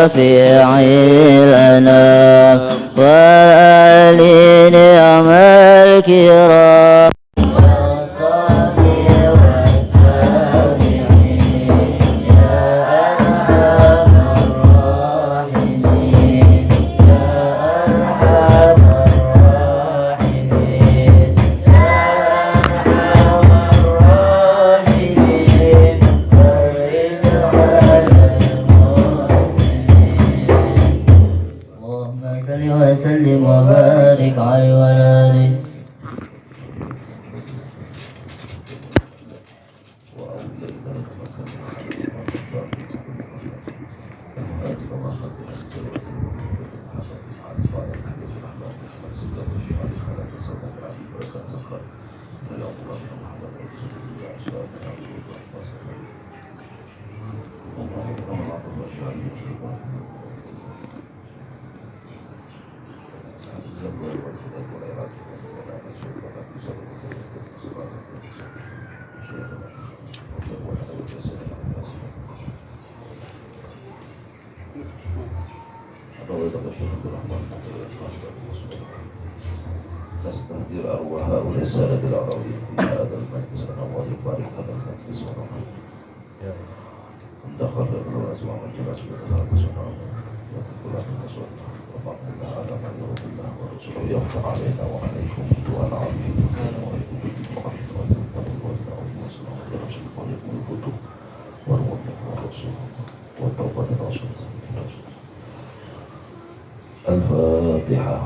شفيع الأنام وآل نعم الكرام وسلم وبارك عليه وعلى آله. نستهدر أرواح هؤلاء السادة العربيين في هذا المجلس الله يبارك لنا المجلس ورحمه دخل الرأس ومجلس بالله سبحانه وتعالى نسأل الله على من يرضي الله ورسوله يفتح علينا وعليكم وعلى عبده الفاتحة.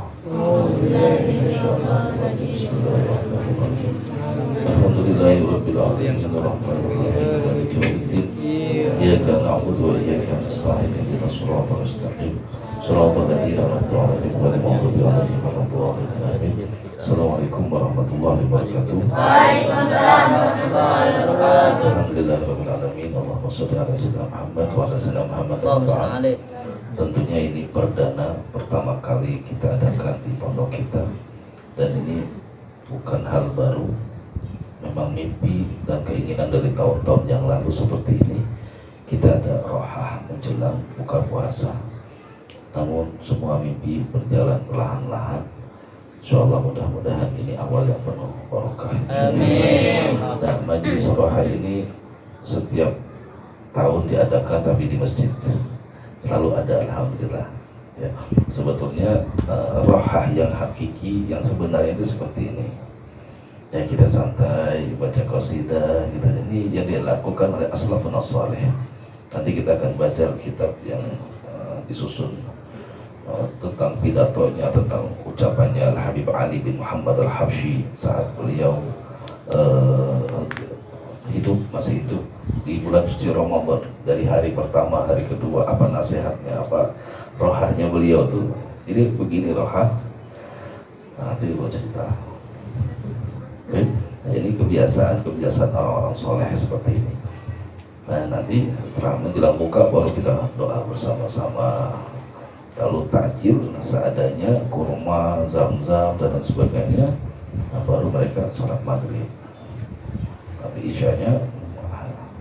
الحمد لله رب العالمين الرحمن الرحيم مالك يوم الدين إياك نعبد وإياك نستعين اهدنا الصراط المستقيم صراط الذين أنعمت عليهم غير المغضوب عليهم ولا الضالين آمين. السلام عليكم ورحمة الله وبركاته. Waalaikumsalam warahmatullahi wabarakatuh. Alhamdulillah rabbil alamin. Allahumma shalli ala sayyidina Muhammad wa ala sayyidina Muhammad. Tentunya ini perdana pertama kali kita adakan di pondok kita, dan ini bukan hal baru. Memang mimpi dan keinginan dari tahun-tahun yang lalu seperti ini. Kita ada rohah menjelang buka puasa, namun semua mimpi berjalan perlahan-lahan. Insyaallah mudah-mudahan ini awal yang penuh barokah. Amin. Dan majlis rohah ini setiap tahun diadakan, tapi di masjid selalu ada, alhamdulillah. Ya, sebetulnya rohah yang hakiki, yang sebenarnya itu seperti ini. Ya, kita santai baca qasidah gitu. Ini yang dilakukan oleh aslafun as-salih. Nanti kita akan baca kitab yang disusun tentang pidatonya, tentang ucapannya Al-Habib Ali bin Muhammad Al-Habsyi saat beliau masih hidup di bulan suci Ramadan, dari hari pertama, hari kedua, apa nasihatnya, apa rohahnya beliau tuh. Jadi begini rohah, nanti gue cerita. Oke? Nah, ini kebiasaan orang-orang soleh seperti ini. Nah, nanti setelah menjelang buka baru kita doa bersama-sama, lalu takjil seadanya, kurma, zam-zam dan sebagainya. Nah, baru mereka salat maghrib. Tapi isyanya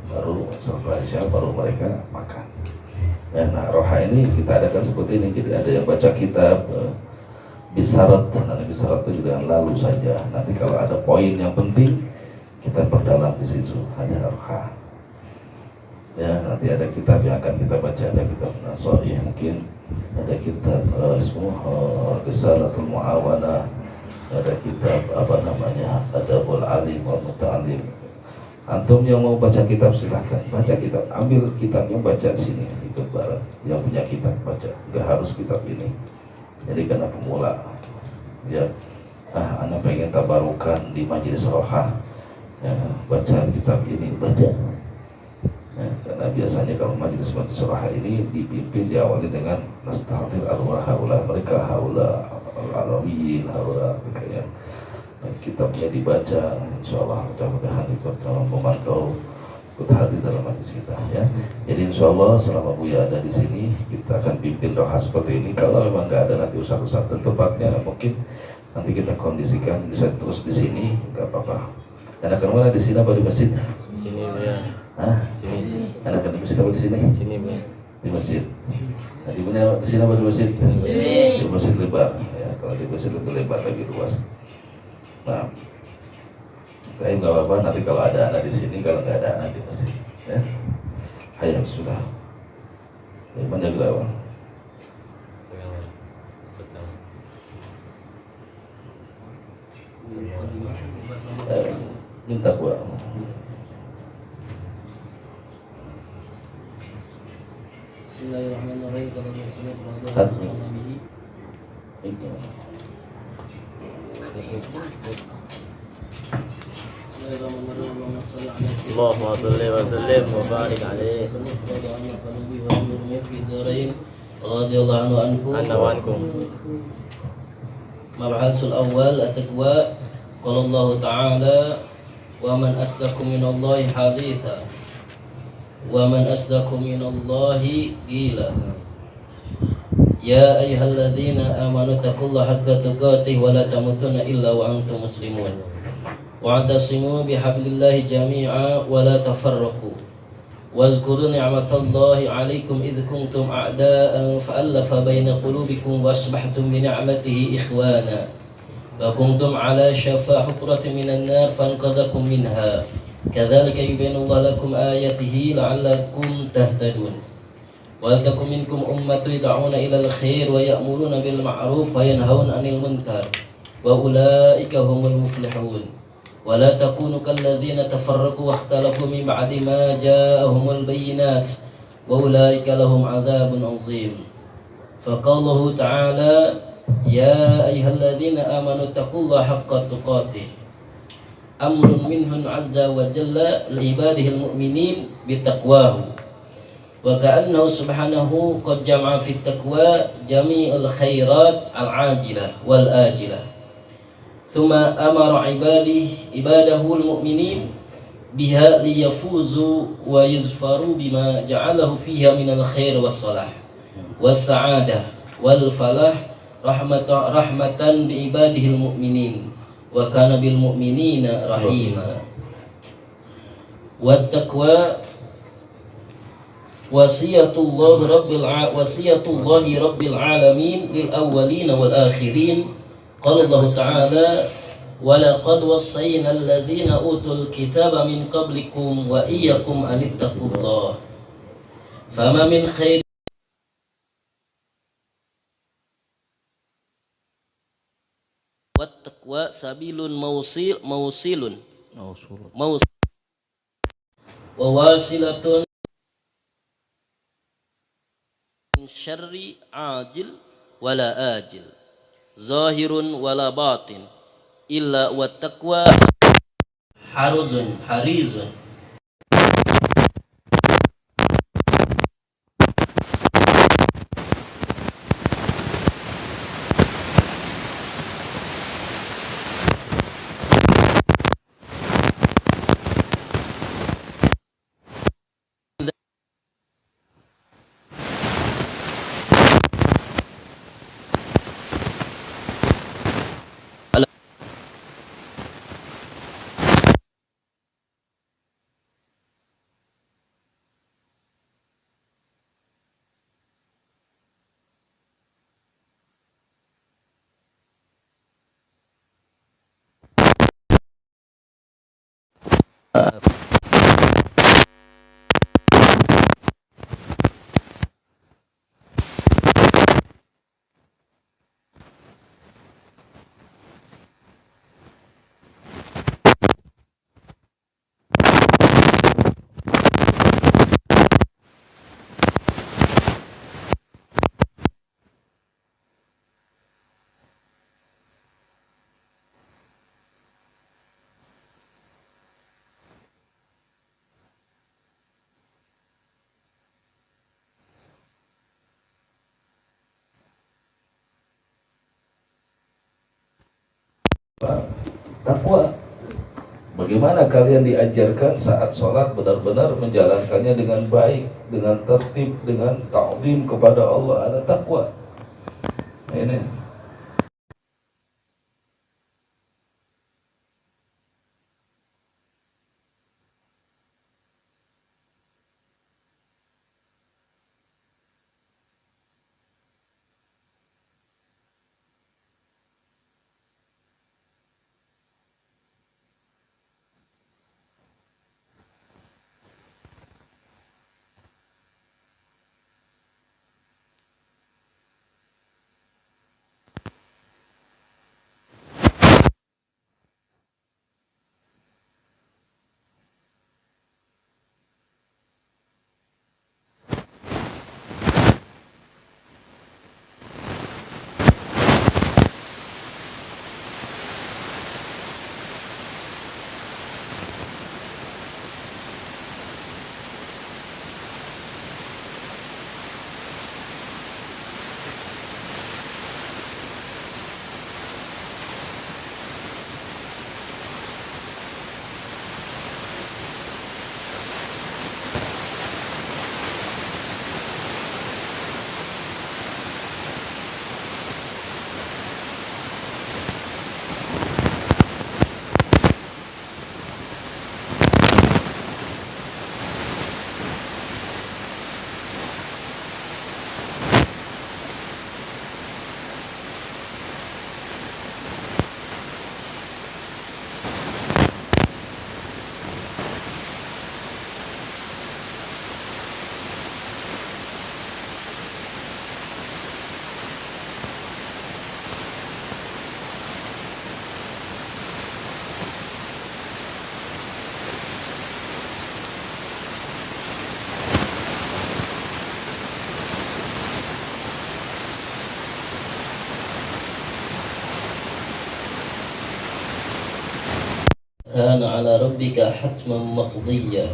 baru setelah isya baru mereka makan. Nah, roha ini kita adakan seperti ini. Jadi ada yang baca kitab bisarat, nanti bisarat itu juga lalu saja. Nanti kalau ada poin yang penting kita perdalam di situ, ada roha. Ya, nanti ada kitab yang akan kita baca, ada kitab Nasaih, mungkin ada kitab Risalatul Muawanah, ada kitab Adabul Alim wal Muta'alim. Antum yang mau baca kitab silahkan baca kitab, ambil kitabnya baca sini, ikut bareng. Yang punya kitab baca, nggak harus kitab ini. Jadi karena pemula, ya, anak pengen tabarukan di majelis rohah, ya, baca kitab ini, baca. Ya, karena biasanya kalau majelis rohah ini dipimpin, diawali dengan nastahdir arwah haula, mereka haula al-alawiyin, haula ya. Kitabnya dibaca, insyaallah mudah-mudahan ikut dalam memantau, ikut hadir dalam majelis kita ya. Jadi insyaallah selama Buya ada di sini kita akan pimpin rohah seperti ini. Kalau memang nggak ada nanti usah-usah tempatnya, mungkin nanti kita kondisikan bisa terus di sini, nggak apa-apa. Dan akan mana di sini apa di masjid? Sini ya. Hah? Sini. Anak di masjid apa di sini? Sini ya. Di masjid. Nah, di punya di sini apa di masjid? Di masjid lebar. Ya, kalau di masjid lebih lebar lebih luas. Nah, tapi nggak apa-apa. Nanti kalau ada anak di sini, kalau nggak ada anak di masjid. Ya, hayang sudah. Mana gelap? Minta gua. Bismillahirrahmanirrahim. اللهم صل وسلم وبارك عليه رضي الله عنه عنا وعنكم. مبحث الأول التقوى. قال الله تعالى ومن أصدق من الله حديثا ومن أصدق من الله قيلا يا أيها الذين آمنوا اتقوا الله حق تقاته ولا تموتن إلا وأنتم مسلمون واعتصموا بحبل الله جميعا ولا تفرقوا واذكروا نعمة الله عليكم إذ كنتم أعداء فألف بين قلوبكم وأصبحتم بنعمته إخوانا وكنتم على شفا حفرة من النار فانقذكم منها كذلك يبين الله لكم آياته لعلكم تهتدون ولتكن منكم أمة يدعون إلى الخير ويأمرون بالمعروف وينهون عن المنكر وأولئك هم المفلحون ولا تكونوا كالذين تفرقوا واختلفوا من بعد ما جاءهم البينات وأولئك لهم عذاب عظيم فقاله تعالى يا أيها الذين آمنوا اتقوا الله حق تقاته أمر منه عز وجل لعباده المؤمنين بتقواه وكأنه سبحانه قد جمع في التقوى جميع الخيرات العاجلة والآجلة ثم أمر عباده المؤمنين بها ليفوزوا ويظفروا بما جعله فيها من الخير والصلاح والسعادة والفلاح رحمة بعباده المؤمنين وكان بالمؤمنين رحيما والتقوى وصية الله رب العالمين للأولين والآخرين قال الله تعالى ولقد وصينا الذين أوتوا الكتاب من قبلكم وإياكم أن اتقوا الله فما من خير والتقوى سبيل موصل وواصلة من شر عاجل ولا آجل ظاهر ولا باطن إلا والتقوى حريز Takwa. Bagaimana kalian diajarkan saat sholat benar-benar menjalankannya dengan baik, dengan tertib, dengan ta'zim kepada Allah, ada takwa. Ini. كان على ربك حتما مقضيا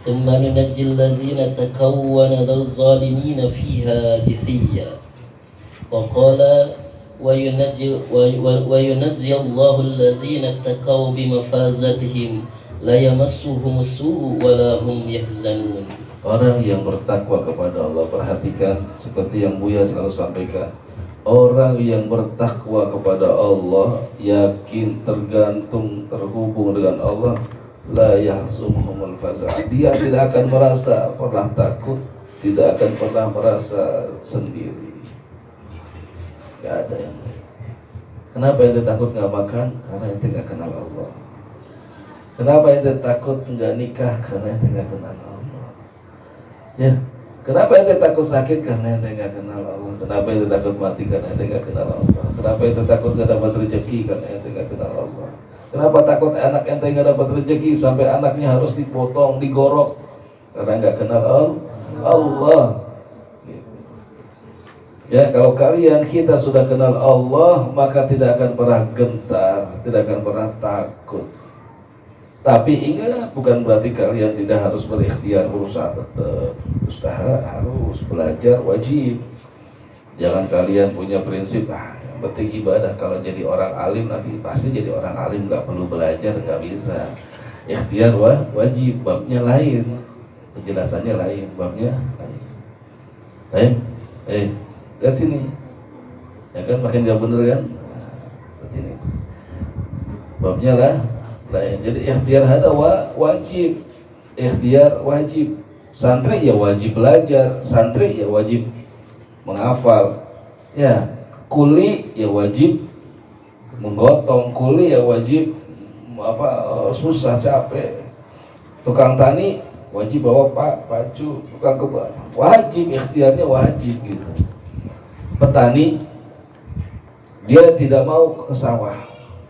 ثم ننجي الذين اتقوا ونذر الظالمين فيها جثيا وقال وينجي الله الذين اتقوا بمفازتهم لا يمسهم السوء ولا هم يحزنون. Orang yang bertakwa kepada Allah, perhatikan seperti yang Buya selalu sampaikan. Orang yang bertakwa kepada Allah, yakin, tergantung, terhubung dengan Allah, la yahzumuhumul faza'. Dia tidak akan merasa pernah takut, tidak akan pernah merasa sendiri. Gak ada yang lain. Kenapa yang dia takut gak makan? Karena yang tidak kenal Allah. Kenapa yang dia takut gak nikah? Karena yang tidak kenal Allah. Ya, kenapa ente takut sakit? Karena ente nggak kenal Allah. Kenapa ente takut mati? Karena ente nggak kenal Allah. Kenapa ente takut nggak dapat rezeki? Karena ente nggak kenal Allah. Kenapa takut anak ente nggak dapat rezeki sampai anaknya harus dipotong, digorok? Karena nggak kenal Allah. Ya, kalau kalian kita sudah kenal Allah, maka tidak akan pernah gentar, tidak akan pernah takut. Tapi ingat, bukan berarti kalian tidak harus berikhtiar, berusaha tetap, usaha harus belajar, wajib. Jangan kalian punya prinsip, yang penting ibadah. Kalau jadi orang alim nanti pasti jadi orang alim, nggak perlu belajar, nggak bisa. Ikhtiar wajib, babnya lain, penjelasannya lain, babnya lain. Lihat sini, ya kan makin nggak bener kan? Lihat sini, babnya lah. Jadi ikhtiar ada wajib, ikhtiar wajib. Santri ya wajib belajar, santri ya wajib menghafal. Ya, kuli ya wajib menggotong, kuli ya wajib susah capek. Tukang tani wajib bawa pacu, tukang kebun wajib, ikhtiarnya wajib gitu. Petani dia tidak mau ke sawah.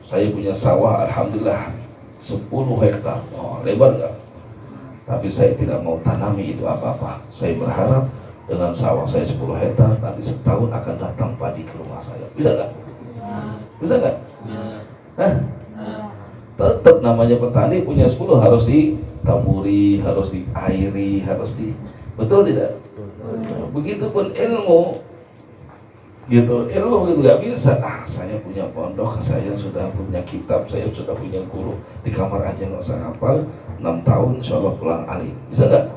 Saya punya sawah, alhamdulillah 10 hektar, lebar enggak? Tapi saya tidak mau tanami itu apa-apa. Saya berharap dengan sawah saya 10 hektar, nanti setahun akan datang padi ke rumah saya. Bisa enggak? Bisa enggak? Hah? Tetap namanya petani, punya 10 harus ditaburi, harus diairi, betul tidak? Begitupun ilmu. Gitu, ilmu itu nggak bisa. Saya punya pondok, saya sudah punya kitab, saya sudah punya guru, di kamar aja nggak usah hafal, 6 tahun insya Allah pulang alim. Bisa nggak?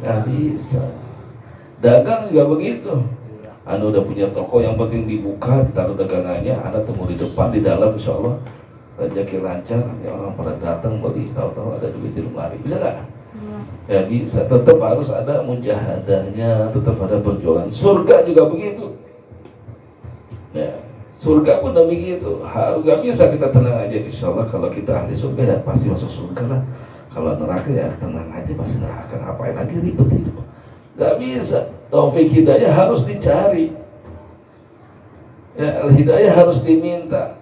Nggak bisa. Dagang juga begitu. Anda udah punya toko, yang penting dibuka, ditaruh dagangannya, Anda tunggu di depan, di dalam insya Allah rezeki lancar, ya orang pada datang beli, tahu-tahu ada duit di lemari. Bisa nggak? Ya bisa. Tetap harus ada mujahadahnya, tetap ada perjuangan. Surga juga begitu. Ya, surga pun begitu. Gak bisa kita tenang aja. Insya Allah kalau kita ahli surga ya pasti masuk surga lah. Kalau neraka ya tenang aja, pasti neraka. Ngapain lagi ribet itu? Gak bisa. Taufik hidayah harus dicari. Ya, hidayah harus diminta.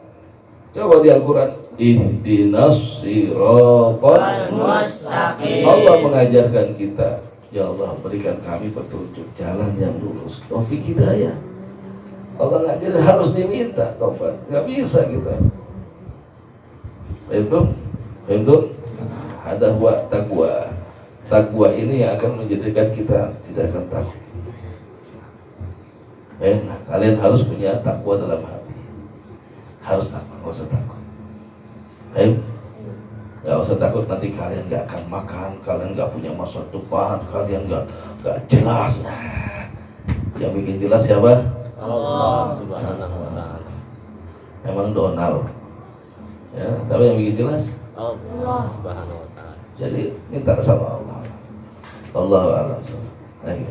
Coba di Al-Quran, ihdinas siratal mustaqim. Allah mengajarkan kita, ya Allah berikan kami petunjuk jalan yang lurus. Taufik hidayah Allah ngajarin, harus diminta taufik, nggak bisa kita. Itu ada takwa. Takwa ini yang akan menjadikan kita tidak akan takut. Nah, kalian harus punya takwa dalam hati. Harus takwa, nggak usah takut. Nggak usah takut nanti kalian nggak akan makan, kalian nggak punya masa depan, kalian nggak jelas. Yang bikin jelas siapa? Allah Subhanahu wa ta'ala. Memang Donald. Ya, tapi yang bikin jelas Allah Subhanahu wa ta'ala. Jadi minta sama Allah. Allahu a'lam. Ayo.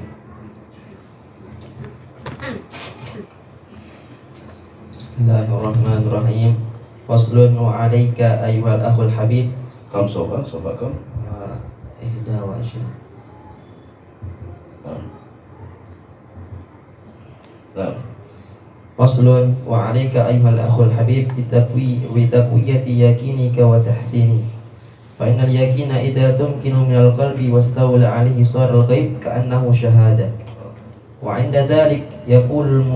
Bismillahirrahmanirrahim. Faslun wa 'alaika ayyuhal akhul habib. Kam sofa kam. Ihda wa asyra. Faslun wa 'alaika ayyuhal akhul habib bitaqwiyati yaqinika wa tahsini. Fa innal yaqina idza tumkinu minal qalbi wastawla 'alaihi sara al-ghaib ka'annahu syahada. Wa 'inda dhalik yaqulul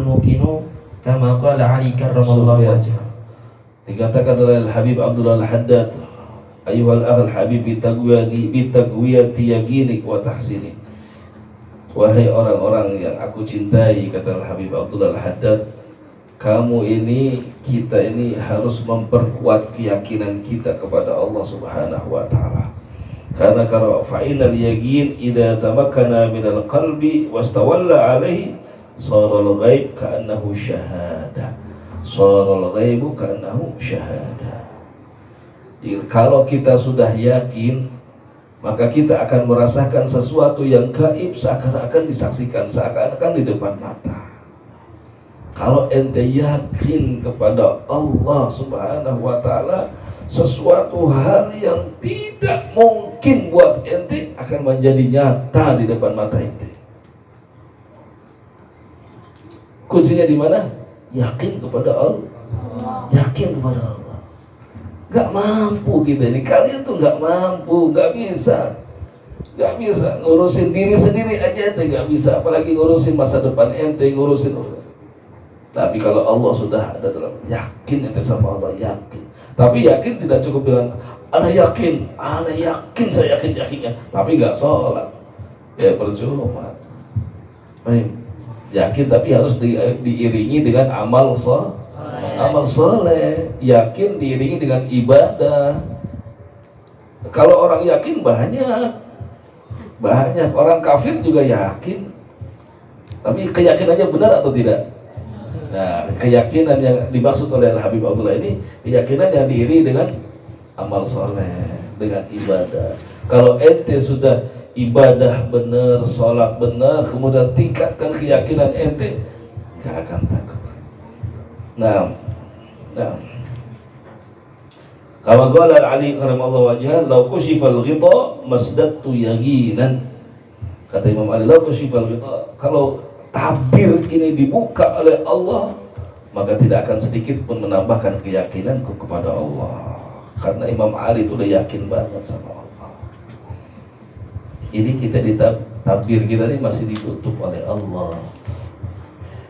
mukinu kama qala Ali karramallahu wajhahu Dikatakan oleh Al-Habib Abdullah Al-Haddad, ayuhal akhal habib bitagwiyati yaqinik wa tahsinik. Wahai orang-orang yang aku cintai, kata Al-Habib Abdullah Al-Haddad, kamu ini, kita ini harus memperkuat keyakinan kita kepada Allah Subhanahu wa ta'ala. Karena kalau fa'inal yaqin idza tamakkana minal qalbi wastawalla alaihi saral ghaib ka'annahu syahada. Saral ghaibu ka'annahu syahada. Jadi, kalau kita sudah yakin, maka kita akan merasakan sesuatu yang gaib seakan-akan disaksikan, seakan-akan di depan mata. Kalau ente yakin kepada Allah Subhanahu wa ta'ala, sesuatu hal yang tidak mungkin buat ente akan menjadi nyata di depan mata ente. Kuncinya di mana? Yakin kepada Allah. Yakin kepada Allah. Gak mampu kita ini, kalian tuh gak mampu, gak bisa ngurusin diri sendiri aja ente gak bisa, apalagi ngurusin masa depan ente, ngurusin. Tapi kalau Allah sudah ada dalam yakin ente sama Allah, yakin. Tapi yakin tidak cukup dengan ana yakin, saya yakinnya, tapi gak sholat, ya percuma. Baik. Yakin tapi harus diiringi dengan amal soleh. Yakin diiringi dengan ibadah. Kalau orang yakin banyak orang kafir juga yakin, tapi keyakinannya benar atau tidak? Nah, keyakinan yang dimaksud oleh Habib Abdullah ini keyakinan yang diiringi dengan amal soleh, dengan ibadah. Kalau ente sudah ibadah benar, sholat benar, kemudian tingkatkan keyakinan ente, gak akan takut. Nah, kama qala Ali rahimallahu wajhah, law kushifal ghita masdadtu yaqinan. Kata Imam Ali, law kushifal ghita, kalau tabir ini dibuka oleh Allah, maka tidak akan sedikit pun menambahkan keyakinanku kepada Allah. Karena Imam Ali itu udah yakin banget sama Allah. Ini kita tabir kita ini masih ditutup oleh Allah.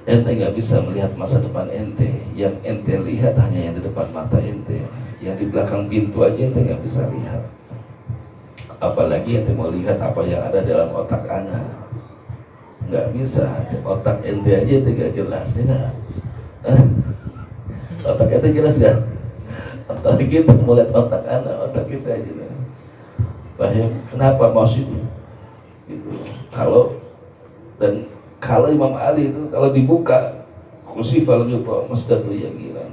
Ente nggak bisa melihat masa depan ente. Yang ente lihat hanya yang di depan mata ente. Yang di belakang pintu aja ente nggak bisa lihat. Apalagi ente mau lihat apa yang ada dalam otak anak. Nggak bisa. Otak ente aja ente nggak jelas, ya. Otak ente jelas nggak? Otak kita mau lihat otak anak, otak kita aja. Paham? Kenapa maksudnya? Gitu. Kalau Imam Ali itu kalau dibuka kusifal ghita masdatu yaqinan.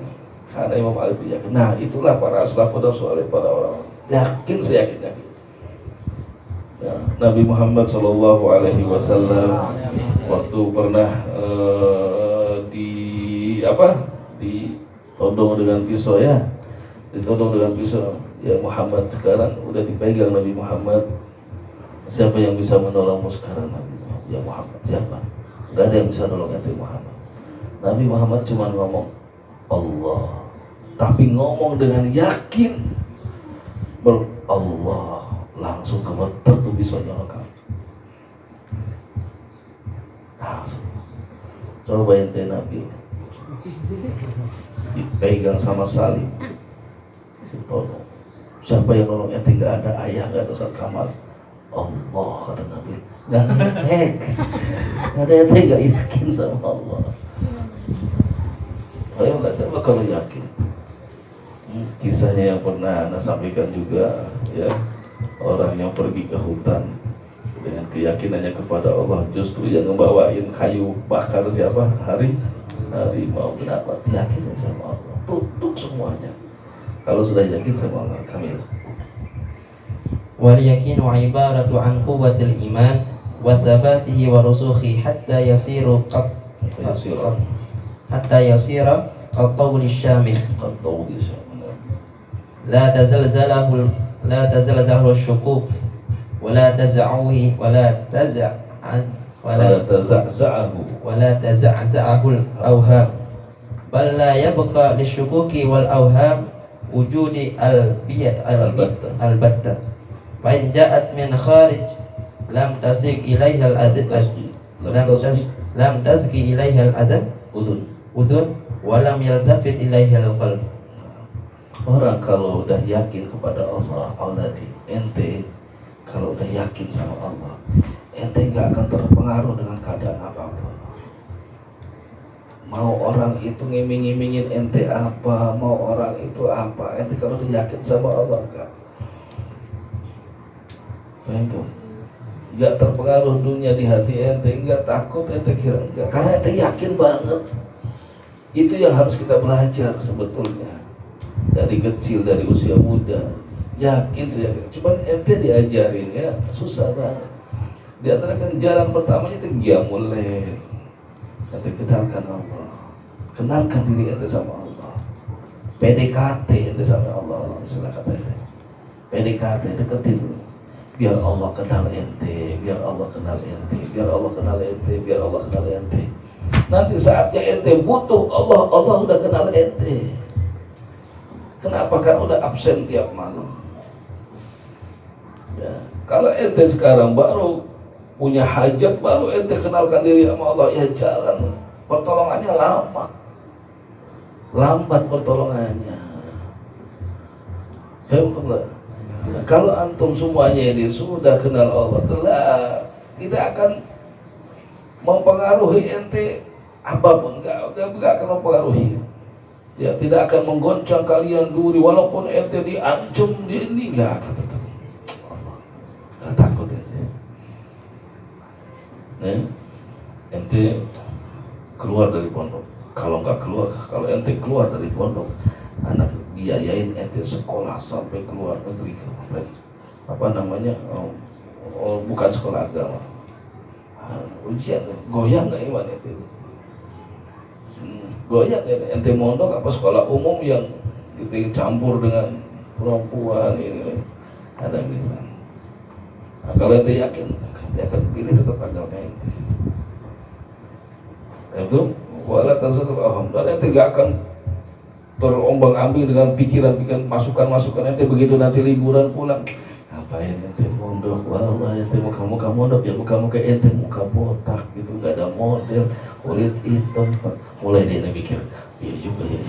Karena Imam Ali itu yakin. Nah, itulah para salafus saleh, para orang yakin, seyakin. Ya, Nabi Muhammad sallallahu alaihi wasallam waktu pernah ditodong dengan pisau, ya. Ditodong dengan pisau. Ya Muhammad, sekarang udah dipegang Nabi Muhammad. Siapa yang bisa menolongmu sekarang? Ya Muhammad, siapa? Gak ada yang bisa nolong Nabi Muhammad. Nabi Muhammad cuma ngomong Allah, tapi ngomong dengan yakin. Allah, langsung gemeter tuh pisaunya lokal. Langsung. Coba bayangin Nabi dipegang sama salib, ditolong. Siapa yang nolong ente? Gak ada ayah, gak ada saat kamar. Allah, kata Nabi. Gak ada ente gak yakin sama Allah. Ayo gak coba kalau yakin. Kisahnya yang pernah Anda sampaikan juga, ya, orang yang pergi ke hutan dengan keyakinannya kepada Allah, justru yang ngebawain kayu bakar siapa? Harimau. Kenapa? Yakin sama Allah. Tutup semuanya. Kalau sudah yakin sama Allah, kamil. Wal yakinu ibaratu an quwwatil iman wa thabatihi wa rusukhi hatta yasira qatawli syamikh. La tazalzalahu syukuk wa la taz'uhi wa la taz'ahu al-awham bal la yabqa lisyukuki wal awham wujudi al-batta fa in ja'at min kharij lam tasik ilaiha al-adad lam tazki ilaiha al-adad udun wa lam yaltafit ilaiha al-qalb. Orang kalau udah yakin kepada Allah, ente kalau udah yakin sama Allah, ente nggak akan terpengaruh dengan keadaan apapun. Mau orang itu ngiming-ngimingin ente apa, mau orang itu apa, ente kalau udah yakin sama Allah kan, itu nggak terpengaruh dunia di hati ente, nggak takut ente kira enggak, karena ente yakin banget. Itu yang harus kita belajar sebetulnya dari kecil, dari usia muda, yakin saja. Cuman ente diajarinnya susah banget. Di antara kan jalan pertamanya itu qiyamul lail. Ente kenalkan Allah, kenalkan diri ente sama Allah, PDKT ente sama Allah. Misalnya kata ente PDKT, deketin dulu, biar Allah kenal ente, biar Allah kenal ente, biar Allah kenal ente, biar Allah kenal ente. Nanti saatnya ente butuh Allah, Allah udah kenal ente. Kenapa? Kan udah absen tiap malam ya. Kalau ente sekarang baru punya hajat, baru ente kenalkan diri sama Allah, ya jalan pertolongannya lambat pertolongannya. Nah, kalau antum semuanya ini sudah kenal Allah, telah tidak akan mempengaruhi ente apapun, enggak akan mempengaruhi. Ya, tidak akan menggoncang kalian duri, walaupun ente diancam di ini, enggak akan tetap. Enggak takut ente. Ente keluar dari pondok. Kalau ente keluar dari pondok, anak biayain ente sekolah sampai keluar negeri, bukan sekolah agama. Ujian, goyang nggak iman ente? Goyang ya, ente mondok apa sekolah umum yang gitu campur dengan perempuan ini, ada gitu. Nah, kalau ente yakin, ente akan pilih tetap agama ente. Itu wala tasawuf, dan ente gak akan terombang-ambing dengan pikiran-pikiran masukan-masukan ente begitu nanti liburan pulang. Ngapain ente mondok? Wallah ente muka mondok ya muka ente muka botak gitu, gak ada model, kulit hitam. Mulai dia mikir, iya juga ya.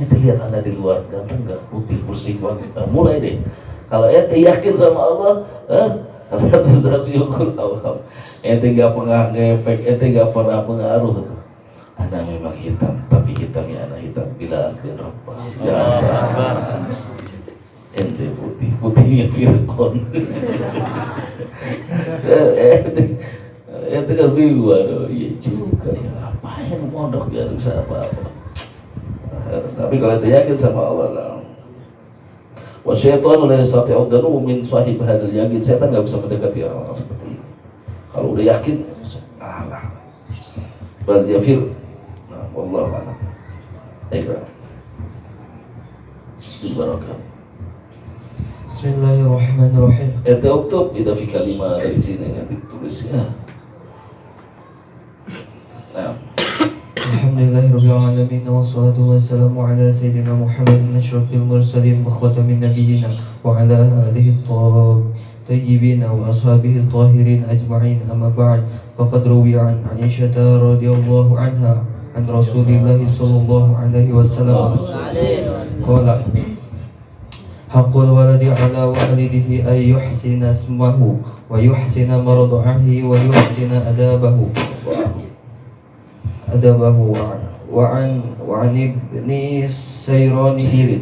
Ente lihat anda di luar ganteng gak, putih bersih banget. Mulai deh. Kalau ente yakin sama Allah, syukur Allah. Ente gak pernah ngefek, ente gak pernah pengaruh. Anda memang hitam, tapi hitamnya anak hitam bila bin Rabbah. Ente putihnya Fir'aun. Ente kan bingung, waduh, iya juga ya, ngapain mondok ya, bisa apa-apa. Tapi kalau ente yakin sama Allah lah, wa syaitan la yastati'u danu min sahib hadzal yakin, setan enggak bisa mendekati orang seperti ini. Kalau udah yakin, alah. Bal yafir. Nah, wallahu a'lam. Baiklah. Barakah. Bismillahirrahmanirrahim. Ente uktub ida fi kalimah dari sini yang ditulisnya. Nah. Alhamdulillahirabbil alamin wassalatu wassalamu ala sayyidina Muhammadin asyrafil mursalin wa khatamin nabiyyin wa ala alihi tayyibin wa ashabihi tahirin ajma'in, amma ba'd. Faqad ruwiya an Aisyah radhiyallahu anha an Rasulillah sallallahu alaihi wasallam qala haqqul waladi ala walidihi ay yuhsina ismahu wa yuhsina maradahi wa yuhsina adabahu wa an ibni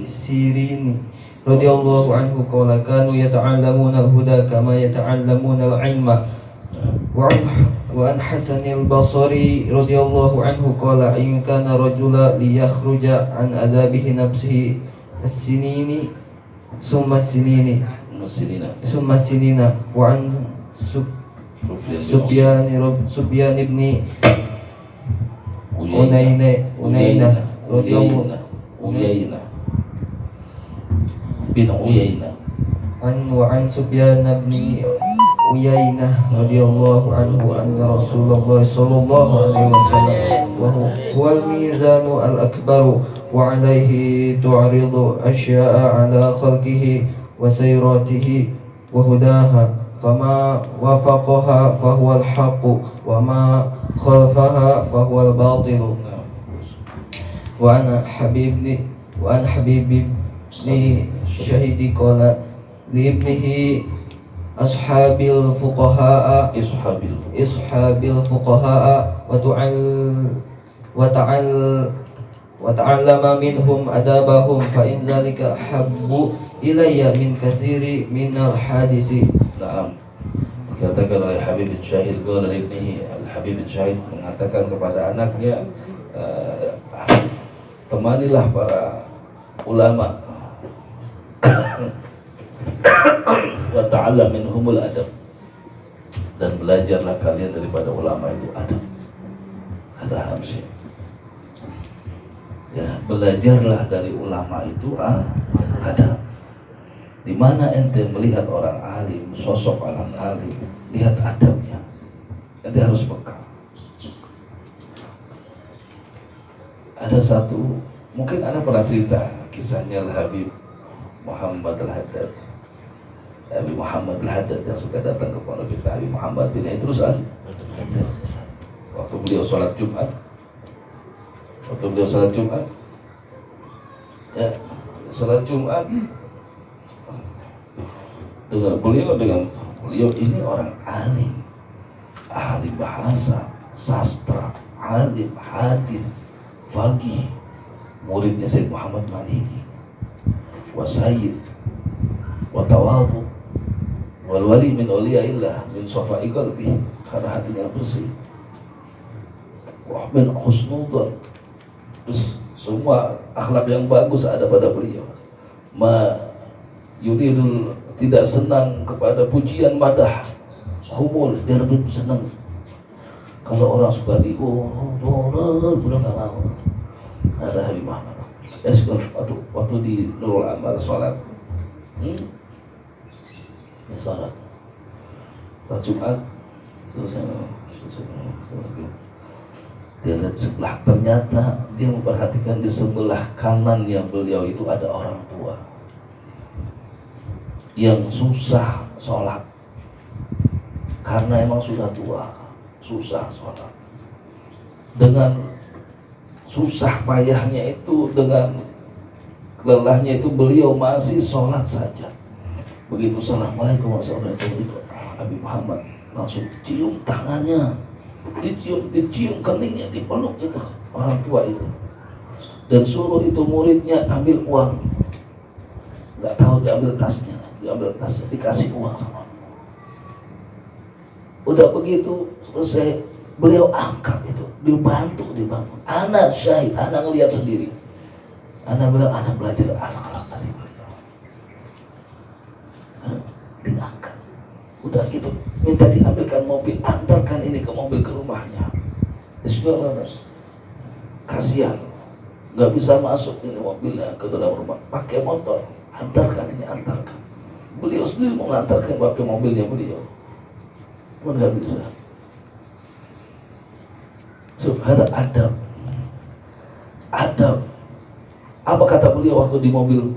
Sirini radhiyallahu anhu qala kanu yata'allamuna al-huda kama yata'allamuna al-ilma wa an Hasan al-Basri radhiyallahu anhu qala in kana rajula liyakhruja an adabihi nafsihi as-sinini summa sinina wa an Sufyan ibn Unainah radhiyallahu an Sufyan bin Uyainah radhiyallahu anhu anna Rasulullah sallallahu alaihi wasallam wa huwa al-mizanu al-akbaru wa alayhi tu'ridu asya'a ala khalqihi wa sayratihi wa hudaha fama wafaqaha fahuwa al-haqqu wa ma khalfaha fahuwa al-batilu wa an Habib syahidi qala li ibnihi ashabil fuqaha wa ta'allama minhum adabahum fa in zalika habbu ilayya min katsiri minal hadisi. Naam. Dikatakan oleh Habib bin Syahid dari ibnihi, Habib bin Syahid mengatakan kepada anaknya, temanilah para ulama wa ta'allam minhumul adab, dan belajarlah kalian daripada ulama itu adab. Ada hamzah. Ya, belajarlah dari ulama itu adab. Di mana ente melihat orang alim, sosok orang alim, lihat adabnya. Ente harus peka. Ada satu, mungkin Anda pernah cerita kisahnya Habib Muhammad Al-Haddad. Habib Muhammad Al-Haddad yang suka datang ke pondok kita, Habib Muhammad bin Idrus Al-Haddad. Waktu beliau sholat Jumat, ya, sholat Jumat, dengan beliau ini orang alim, ahli bahasa, sastra, alim, hadis, faqih, muridnya Syekh Muhammad Maliki, wasayyid, watawadhu, wal wali min awliyaillah min safai qalbi, karena hatinya bersih, wa min husnudzan, terus semua akhlak yang bagus ada pada beliau. Ma yuridul, tidak senang kepada pujian madah, humul, dia lebih senang kalau orang suka di beliau nggak mau. Ada Habib Muhammad waktu di Nurul Amal sholat, sholat Jumat, terus dia lihat sebelah, ternyata dia memperhatikan di sebelah kanan yang beliau itu ada orang tua yang susah sholat karena emang sudah tua, susah sholat. Dengan susah payahnya itu, dengan lelahnya itu, beliau masih sholat saja. Begitu assalamualaikum warahmatullahi wabarakatuh, Habib Muhammad langsung cium tangannya, dicium keningnya, dipeluk itu orang tua itu, dan suruh itu muridnya ambil uang. Nggak tahu diambil tasnya, dikasih uang sama. Udah begitu selesai, beliau angkat itu, dibantu dibangun. Anak syahid, anak ngeliat sendiri. Anak bilang, anak belajar akhlak dari beliau. Diangkat. Udah gitu, minta diambilkan mobil, antarkan ini ke mobil, ke rumahnya. Sudah, kasihan, nggak bisa masuk ini mobilnya ke dalam rumah, pakai motor, antarkan ini, antarkan. Beliau sendiri mau mengantarkan pakai mobilnya beliau, pun nggak bisa. Ada adab. Apa kata beliau waktu di mobil?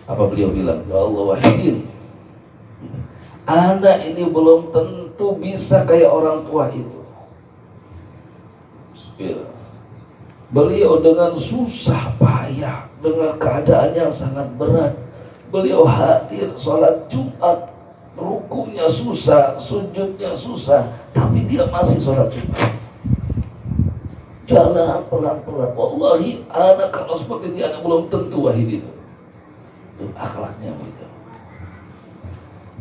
Apa beliau bilang? Ya Allah wahidin, anak ini belum tentu bisa kayak orang tua itu. Ya. Beliau dengan susah payah, dengan keadaan yang sangat berat, beliau hadir sholat Jumat, rukunya susah, sujudnya susah, tapi dia masih sholat Jumat. Jalan pelan-pelan. Wallahi, anak kalau seperti ini, anak belum tentu wahid itu. Itu akhlaknya begitu.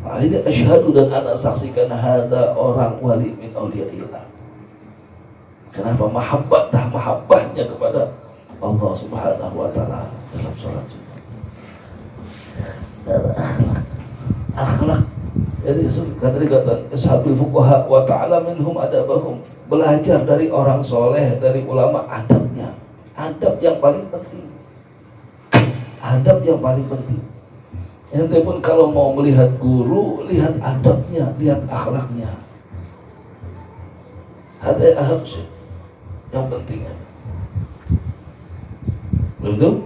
Nah, ini asyhadu, dan anak saksikan hada orang wali min awliyaillah. Kenapa? Mahabbahnya kepada Allah Subhanahu wa ta'ala dalam sholat Jumat. Akhlak. Jadi kata ashabil fuqaha wa ta'ala minhum adabahum, belajar dari orang soleh, dari ulama adabnya. Adab yang paling penting. Adab yang paling penting. Ente pun kalau mau melihat guru, lihat adabnya, lihat akhlaknya. Ada aham sih yang penting. Betul?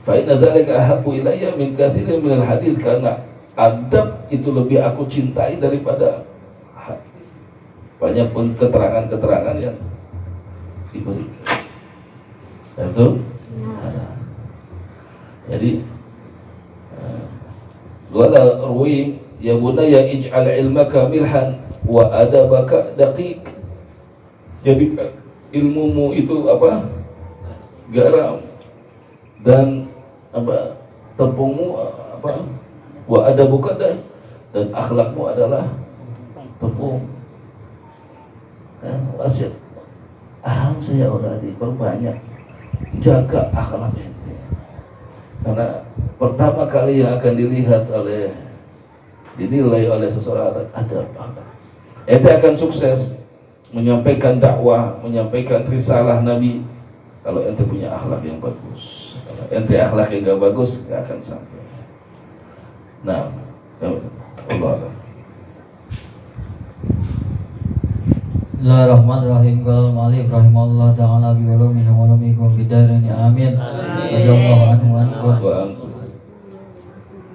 Fa inna dzalika ahabbu ilayya min katsirin minal hadits, karena adab itu lebih aku cintai daripada banyak pun keterangan-keterangan yang diberikan. Itu ada. Jadi wala ruwi ya bunayya ij'al ilmaka milhan wa adabaka daqiq. Jadi ilmumu itu apa? Garam, dan apa? Tepungmu apa? Wa adabuka, dan akhlakmu adalah tepung. Wasiat saya udah diperbanyak, jaga akhlak ente, karena pertama kali yang akan dinilai oleh seseorang ada akhlak. Ente akan sukses menyampaikan dakwah, menyampaikan risalah Nabi kalau ente punya akhlak yang bagus. Kalau ente akhlak yang gak bagus, gak akan sampai. Nah, Allah. Bismillahirrahmanirrahim. Qala al-mu'allif rahimahullah ta'ala bi ulumihi wa ulumikum bidarini amin. Radhiyallahu anhu wa ankum.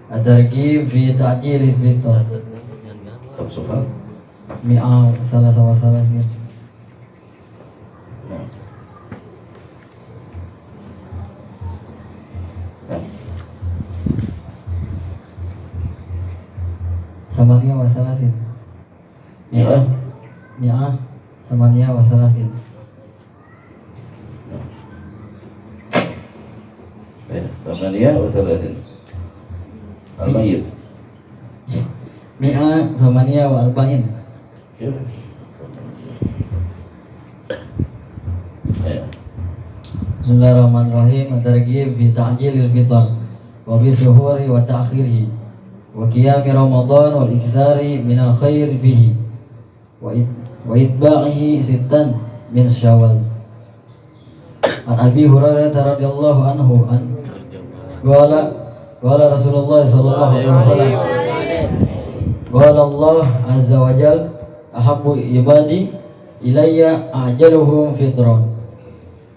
At-targhib fi ta'jil al-fitr. Mi'ah salah sih. Samania wa salasin. Mi'ah samania wa salasin. Samania wa salasin. Al-mayyit. Mi'ah samania wa arba'in. Bismillahirrahmanirrahim. At-targhib fi ta'jilil fitr wa fi suhuri wa ta'khirihi wa qiyami Ramadan wal iktsari minal khair fihi wa itba'ihi sittan min Syawal. An Abi Hurairah radhiyallahu anhu qala Rasulullah sallallahu alaihi wasallam qala Allah azza wa jalla ahabbu ibadi ilayya ajaluhum fitran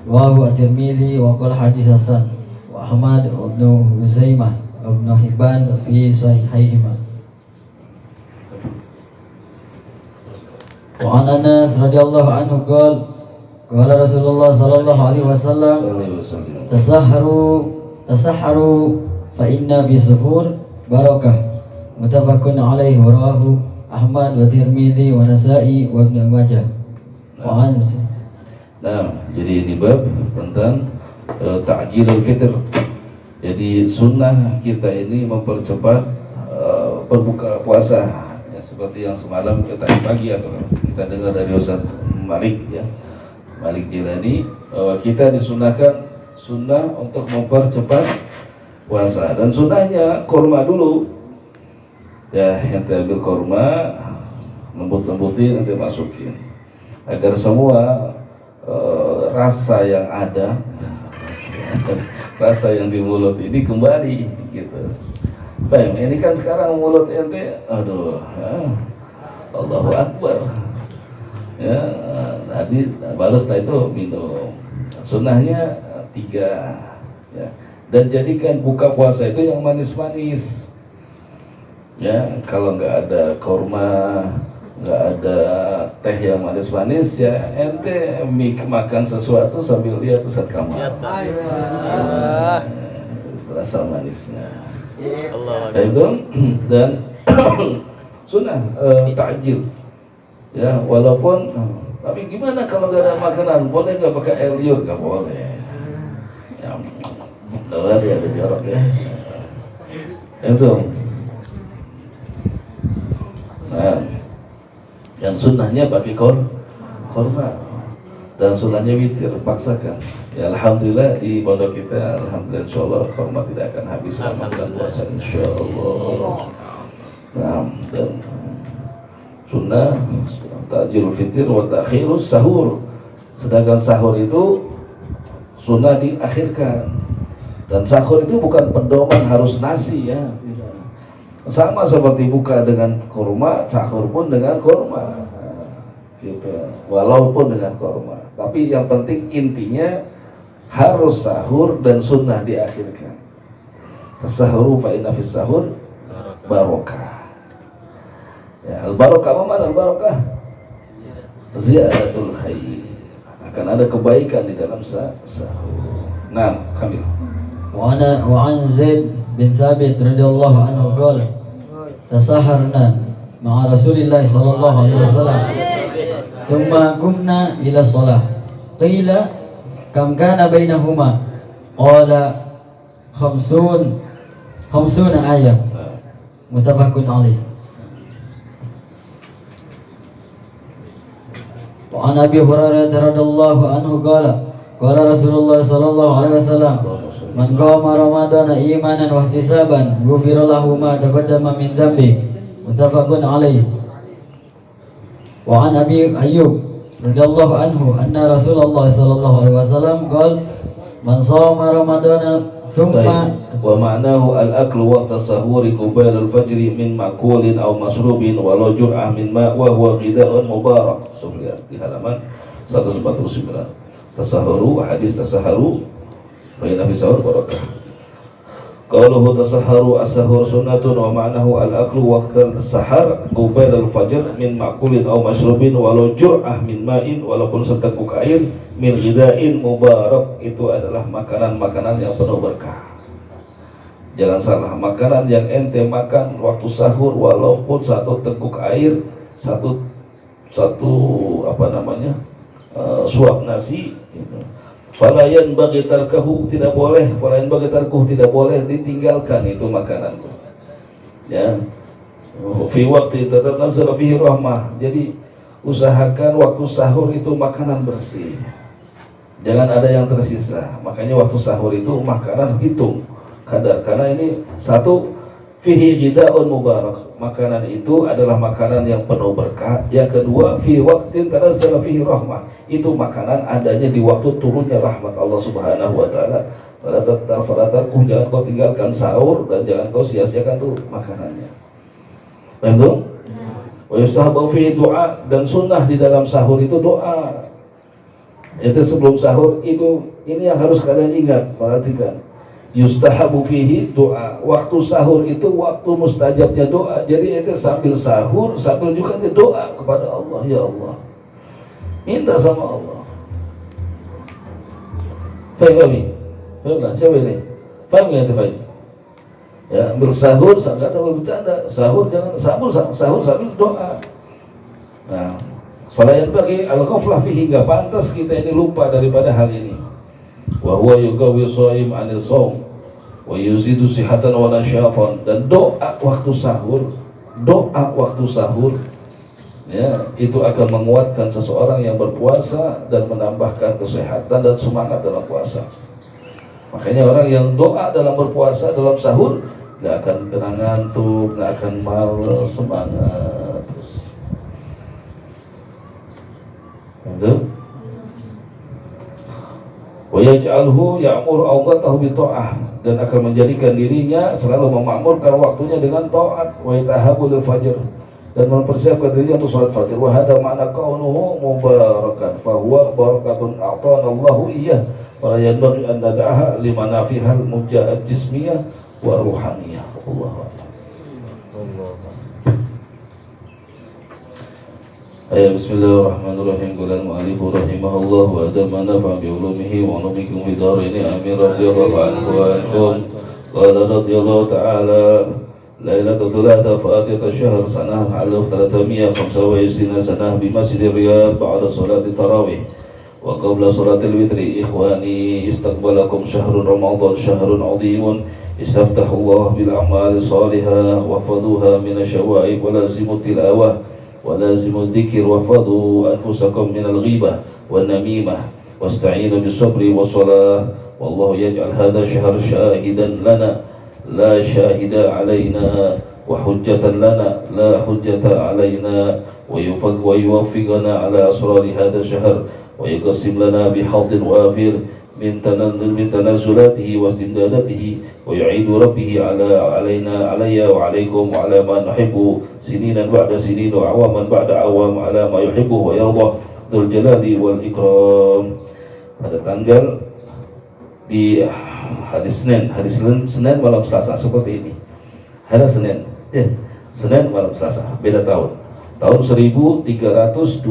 wa huwa at-Tirmidzi wa qala hadis hasan wa Ahmad wa Ibnu Huzaimah wa Ibnu Hibban fi sahihaihima. Wa an Anas radhiyallahu anhu qala Rasulullah sallallahu alaihi wasallam tasahharu fa inna fi suhur barakah. Muttafaqun alaihi wa rawahu Ahmad wa Tirmidzi wa Nasa'i wa Ibnu Majah. Wa an. Nah, jadi ini bab tentang ta'jilul fitr. Jadi sunnah kita ini mempercepat berbuka puasa, ya, seperti yang semalam kita pagi atau kita dengar dari Ustaz Malik, ya, Malik Jilani, bahwa kita disunahkan sunnah untuk mempercepat puasa, dan sunnahnya kurma dulu, ya, yang ambil kurma, lembut-lembutin, nanti masukin, agar semua rasa yang ada, rasa yang di mulut ini kembali, gitu. Baik, ini kan sekarang mulut ente, aduh, ya, Allahu Akbar, ya, tadi baru setelah itu minum. Sunnahnya 3, ya, dan jadikan buka puasa itu yang manis-manis, ya. Kalau nggak ada kurma, nggak ada teh yang manis-manis, ya ente makan sesuatu sambil lihat Ustaz Kamal, rasa manisnya, itu. Dan sunnah ta'jil, ya, walaupun tapi gimana kalau nggak ada makanan, boleh nggak pakai air liur? Nggak boleh, ya, dia ada jarak, ya, itu. Nah, yang sunnahnya pakai korma, dan sunnahnya witir, paksakan. Ya, alhamdulillah di pondok kita, alhamdulillah insyaallah korma tidak akan habis selama bulan puasa insyaallah. Nah, dan sunnah ta'jilul fitr wa ta'khirus sahur. Sedangkan sahur itu sunnah diakhirkan, dan sahur itu bukan pedoman harus nasi, ya. Sama seperti buka dengan kurma, sahur pun dengan kurma, gitu. Walaupun dengan kurma, tapi yang penting intinya harus sahur dan sunnah diakhirkan. Sahuru fa inna fis sahur barokah. Ya, al barokah, mana al barokah? Ziyadatul khair. akan ada kebaikan di dalam sahur. Nah, Kamil. وعن زيد بن ثابت رضي الله عنه قال تسحرنا مع رسول الله صلى الله عليه وسلم ثم قمنا إلى الصلاة قيل كم كان بينهما قال 50 آية متفق عليه. وعن أبي هريرة رضي الله عنه قال قال رسول الله صلى الله عليه وسلم من قام رمضان إيمانا واحتسابا غفر له ما تقدم من ذنبه متفق عليه. وعن أبي أيوب رضي الله عنه أن رسول الله صلى الله عليه وسلم قال من صام رمضان ثم ومعناه الأكل وقت السحور قبيل الفجر من مأكول أو مشروب ولو جرعة من ماء وهو غذاء مبارك. Lihat di halaman 149. Tasahuru, hadis tasaharu baina fi sahur barakah. Qauluhu tasaharu as-sahur sunnatun wa ma'nahu al-aklu waqtal sahar qubail al-fajr min ma'kulin aw mashrubin walau jur'ah min ma'in, walaupun seteguk air, min ghida'in mubarak, itu adalah makanan-makanan yang penuh berkah. Jangan salah, makanan yang ente makan waktu sahur walaupun satu teguk air, satu suap nasi gitu. Falayan bagi tarkahu, tidak boleh, falayan bagi tarkuh, tidak boleh ditinggalkan itu makanan. Ya. Fi waqti tatanazzal fihi rahmah. Jadi usahakan waktu sahur itu makanan bersih. Jangan ada yang tersisa. Makanya waktu sahur itu makanan hitung kadar, karena ini satu fihi ghida'un mubarak, makanan itu adalah makanan yang penuh berkah. Yang kedua, fi waqtin tanazzala fihi rahmah, itu makanan adanya di waktu turunnya rahmat Allah Subhanahu wa taala. Falatarku, jangan kau tinggalkan sahur dan jangan kau sia-siakan tuh makanannya. Betul? Wa yustahabu fihi doa, dan sunnah di dalam sahur itu doa. Itu sebelum sahur itu, ini yang harus kalian ingat, perhatikan. Yustahabu fihi doa. Waktu sahur itu waktu mustajabnya doa. Jadi itu sambil sahur, sambil juga doa kepada Allah. Ya Allah, minta sama Allah. Faham kami? Faham, siapa ini? Faham nggak Faiz? Ya, bersahur sambil bercanda. Sahur jangan sahur sambil doa. Nah, falayan bagi al-ghaflah fihi, nggak pantas kita ini lupa daripada hal ini. Wa huwa yuqawwi shaim 'anil shaum wa yuzidu sihatan wa nasyatan. Dan doa waktu sahur ya, itu akan menguatkan seseorang yang berpuasa dan menambahkan kesehatan dan semangat dalam puasa. Makanya orang yang doa dalam berpuasa, dalam sahur, gak akan kena ngantuk, gak akan malas, semangat terus. Betul? Wa yaj'alhu ya'muru awqatahu bi ta'ah, dan akan menjadikan dirinya selalu memakmurkan waktunya dengan taat. Wa yatahabbu lil fajr, dan mempersiapkan dirinya untuk salat fajr. Wa hadha ma'na kaunuhu mubarakan fa huwa barakatun a'tana Allahu iyyah wa yanbaghi an nad'aha limanafihal mujahad jismiyah wa ruhaniyah. Allahu akbar. Bismillahirrahmanirrahim. Qala al-mu'allif rahimahullah wa adama nafa bi ulumihi wa nubikum fi darini amin radhiyallahu anhu wa anhum. Qala radhiyallahu ta'ala lailatul thulatha fa'atiyat asy-syahr sanah 1325 sanah bi Masjid Riyadh ba'da salati tarawih wa qabla salatil witri. Ikhwani, istaqbalakum syahrun Ramadan, syahrun 'azimun istaftahu Allah bil a'mal salihah wa faduha min asy-syawa'ib wa lazimut tilawah ولازموا الذكر واحفظوا أنفسكم من الغيبة والنميمة واستعينوا بالصبر والصلاة والله يجعل هذا الشهر شاهدا لنا لا شاهد علينا وحجة لنا لا حجة علينا ويوفقنا على أسرار هذا الشهر ويقسم لنا بحظ وافر من تنزلاته واستمداداته ويعيد ربه علي وعليكم وعلى ما نحب سنينا بعد سنين وعواما بعد عوام على ما يحبه ويرضى ذو الجلال والإكرام. Pada tanggal di hari Senin malam Selasa seperti ini. Hari Senin, Senin malam Selasa, beda tahun 1325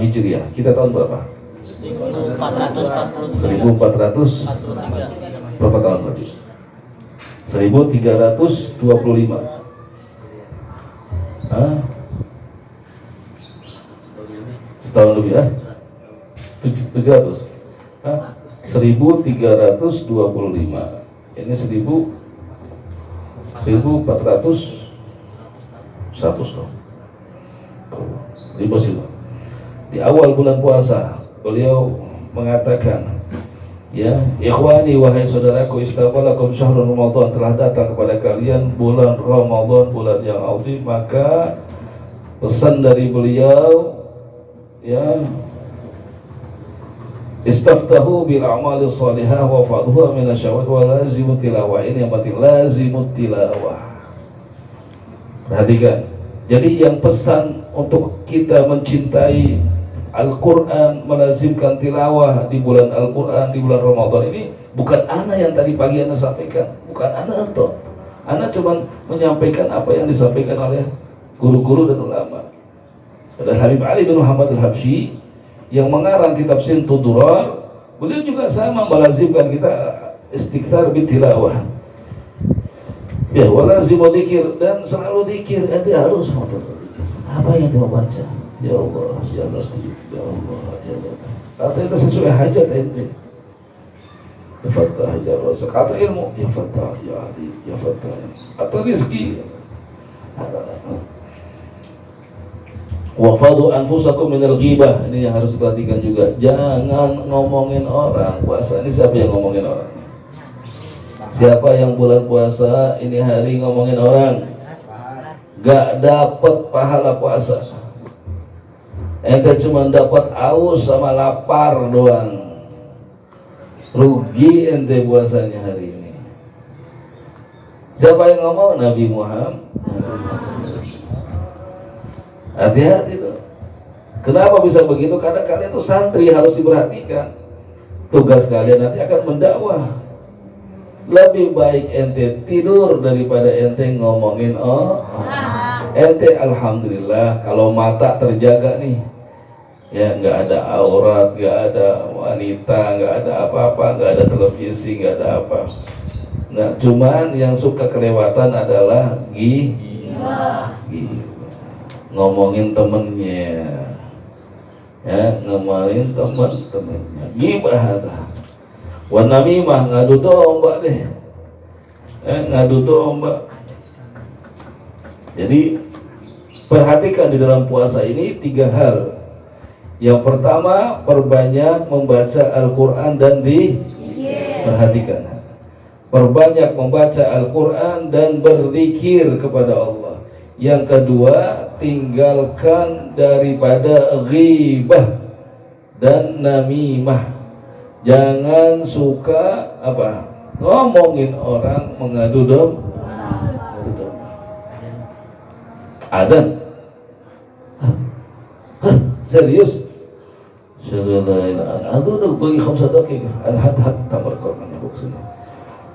Hijriah. Kita tahun berapa? 1400 berapa tahun berarti? 1325. Hah? Setahun lebih ya? 700. Hah? 1325. Ini 1400 100 dong. Di awal bulan puasa beliau mengatakan, ya, ikhwani wahai saudaraku, istaqalakum syahrul Ramadan, telah datang kepada kalian bulan Ramadan, bulan yang azim. Maka pesan dari beliau, ya, istaftahu bil a'malis salihah wa fadhuha min asyawat wa lazimut tilawah. Ini yang penting, lazimut tilawah. Perhatikan. Jadi yang pesan untuk kita mencintai Al-Quran, melazimkan tilawah di bulan Al-Quran, di bulan Ramadan ini, bukan ana yang tadi pagi ana sampaikan, bukan ana atau ana cuma menyampaikan apa yang disampaikan oleh guru-guru dan ulama. Dan Habib Ali bin Muhammad Al-Habsyi yang mengarang kitab Sintud Durar, beliau juga sama melazimkan kita istighfar bitilawah. Ya, walazimu dzikir, dan selalu dzikir. Ente harus apa yang dia baca? Ya Allah, ya Latif, ya Allah, ya Latif. Atau itu sesuai hajat ente. Ya Fattah, ya Razak. Atau ilmu, ya Fattah, ya Adil, ya Fattah. Atau rezeki. Wafadu anfusakum minal ghibah. Ini yang harus diperhatikan juga. Jangan ngomongin orang. Puasa ini siapa yang ngomongin orang? Siapa yang bulan puasa ini hari ngomongin orang, gak dapat pahala puasa. Ente cuma dapat aus sama lapar doang. Rugi ente puasanya hari ini. Siapa yang ngomong? Nabi Muhammad. Hati-hati tuh. Kenapa bisa begitu? Karena kalian tuh santri, harus diperhatikan. Tugas kalian nanti akan mendakwah. Lebih baik ente tidur daripada ente ngomongin ente. Alhamdulillah kalau mata terjaga nih, ya, nggak ada aurat, nggak ada wanita, nggak ada apa-apa, nggak ada televisi, nggak ada apa. Nah, cuman yang suka kelewatan adalah ngomongin temennya, ya, ngomongin temen-temennya, gibah. Wanamimah, ngadu domba deh, ngadu domba. Jadi perhatikan di dalam puasa ini 3 hal. Yang pertama, perbanyak membaca Al-Quran dan perhatikan, perbanyak membaca Al-Quran dan berzikir kepada Allah. Yang kedua, tinggalkan daripada ghibah dan namimah. Jangan suka apa? Ngomongin orang, mengadu domba. Adan. Serius? Aku udah bagi 5 dakika. Al-had-had tamar kormanya buksuna.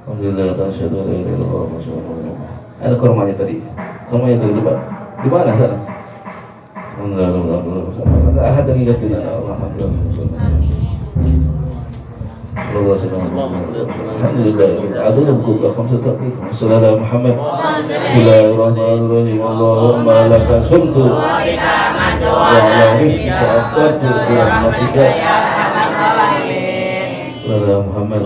Alhamdulillah, tasyadu la ilaha illallah wa sallallahu. Ada kormanya tadi. Kormanya tadi depan. Di mana sana? Alhamdulillah. Ahad yang ingatin Alhamdulillah. Alhamdulillah. Adul buku 5 dakika. Sallallahu Muhammad. Bismillahirrahmanirrahim. Allahumma laka sumtu wa ala rizqika afdatu bi rahmatika. Sallallahu Muhammad.